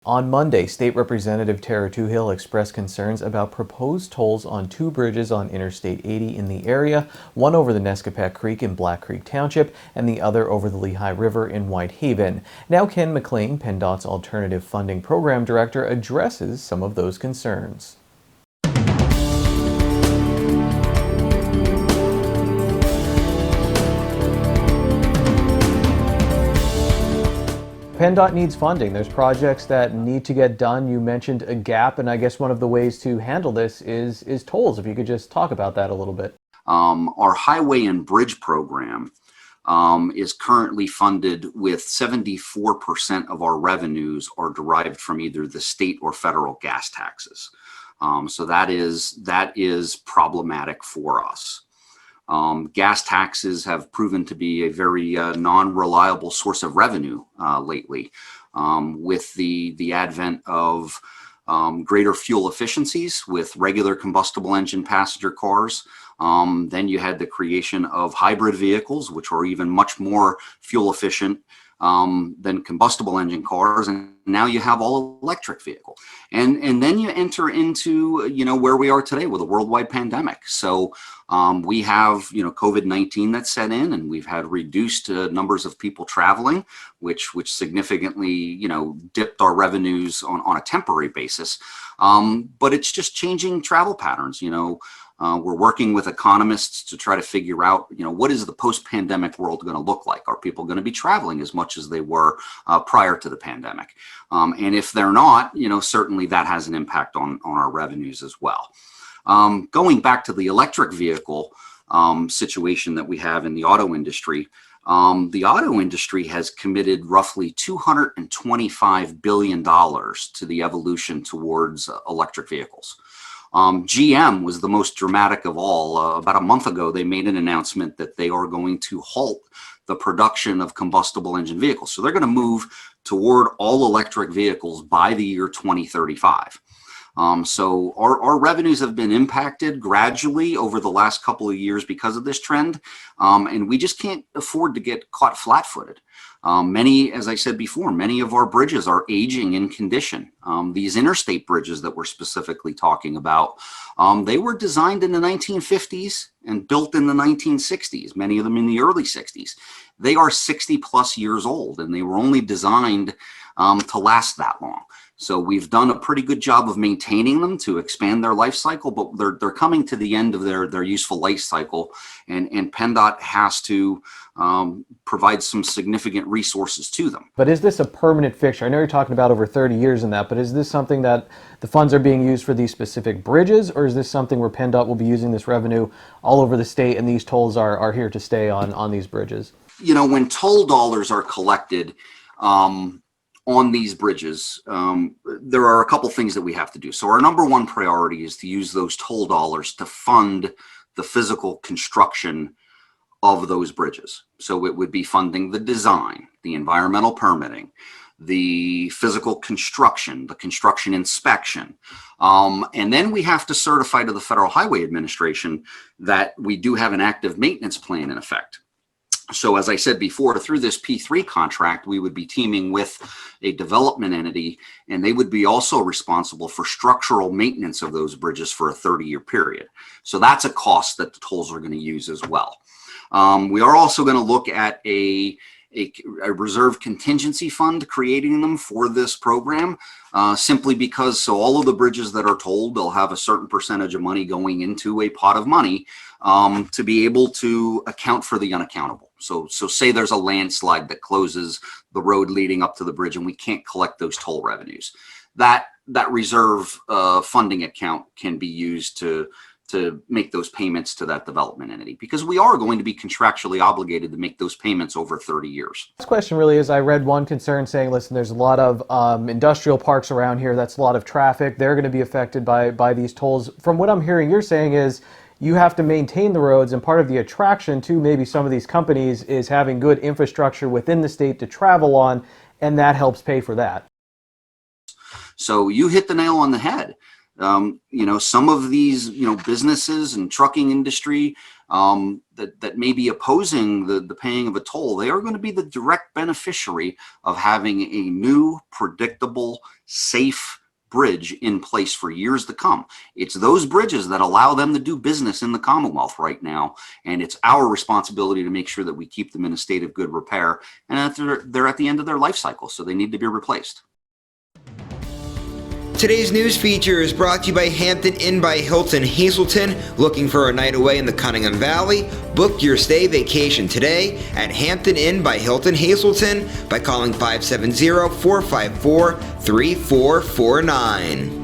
On Monday, State Representative Tara Toohill expressed concerns about proposed tolls on two bridges on Interstate 80 in the area, one over the Nescapac Creek in Black Creek Township and the other over the Lehigh River in Whitehaven. Now Ken McLean, PennDOT's Alternative Funding Program Director, addresses some of those concerns. PennDOT needs funding. There's projects that need to get done. You mentioned a gap, and I guess one of the ways to handle this is tolls. If you could just talk about that a little bit. Our highway and bridge program is currently funded with 74% of our revenues are derived from either the state or federal gas taxes. So that is problematic for us. Gas taxes have proven to be a very non-reliable source of revenue lately. With the advent of greater fuel efficiencies with regular combustible engine passenger cars, then you had the creation of hybrid vehicles, which are even much more fuel efficient than combustible engine cars, and now you have all electric vehicles, and then you enter into where we are today with a worldwide pandemic. So we have COVID-19 that's set in, and we've had reduced numbers of people traveling, which significantly dipped our revenues on a temporary basis. But it's just changing travel patterns. We're working with economists to try to figure out, what is the post-pandemic world going to look like? Are people going to be traveling as much as they were prior to the pandemic? And if they're not, certainly that has an impact on our revenues as well. Going back to the electric vehicle situation that we have in the auto industry, has committed roughly $225 billion to the evolution towards electric vehicles. GM was the most dramatic of all. About a month ago, they made an announcement that they are going to halt the production of combustible engine vehicles. So they're going to move toward all electric vehicles by the year 2035. So our revenues have been impacted gradually over the last couple of years because of this trend, and we just can't afford to get caught flat-footed. As I said before, many of our bridges are aging in condition. These interstate bridges that we're specifically talking about, they were designed in the 1950s and built in the 1960s, many of them in the early 60s. They are 60 plus years old, and they were only designed to last that long. So we've done a pretty good job of maintaining them to expand their life cycle, but they're coming to the end of their useful life cycle, and PennDOT has to provide some significant resources to them. But is this a permanent fixture? I know you're talking about over 30 years in that, but is this something that the funds are being used for these specific bridges, or is this something where PennDOT will be using this revenue all over the state and these tolls are here to stay on these bridges? When toll dollars are collected, on these bridges, there are a couple things that we have to do. So our number one priority is to use those toll dollars to fund the physical construction of those bridges. So it would be funding the design, the environmental permitting, the physical construction, the construction inspection. And then we have to certify to the Federal Highway Administration that we do have an active maintenance plan in effect. So as I said before, through this P3 contract, we would be teaming with a development entity, and they would be also responsible for structural maintenance of those bridges for a 30-year period. So that's a cost that the tolls are going to use as well. We are also going to look at a reserve contingency fund, creating them for this program, simply because all of the bridges that are tolled, they'll have a certain percentage of money going into a pot of money to be able to account for the unaccountable. So say there's a landslide that closes the road leading up to the bridge and we can't collect those toll revenues. That reserve funding account can be used to make those payments to that development entity, because we are going to be contractually obligated to make those payments over 30 years. This question really is, I read one concern saying, listen, there's a lot of industrial parks around here. That's a lot of traffic. They're going to be affected by these tolls. From what I'm hearing, you're saying is you have to maintain the roads, and part of the attraction to maybe some of these companies is having good infrastructure within the state to travel on, and that helps pay for that. So you hit the nail on the head. some of these, businesses and trucking industry that may be opposing the paying of a toll, they are going to be the direct beneficiary of having a new, predictable, safe bridge in place for years to come. It's those bridges that allow them to do business in the Commonwealth right now, and it's our responsibility to make sure that we keep them in a state of good repair, and that they're at the end of their life cycle, so they need to be replaced. Today's news feature is brought to you by Hampton Inn by Hilton Hazleton. Looking for a night away in the Cunningham Valley? Book your stay vacation today at Hampton Inn by Hilton Hazleton by calling 570-454-3449.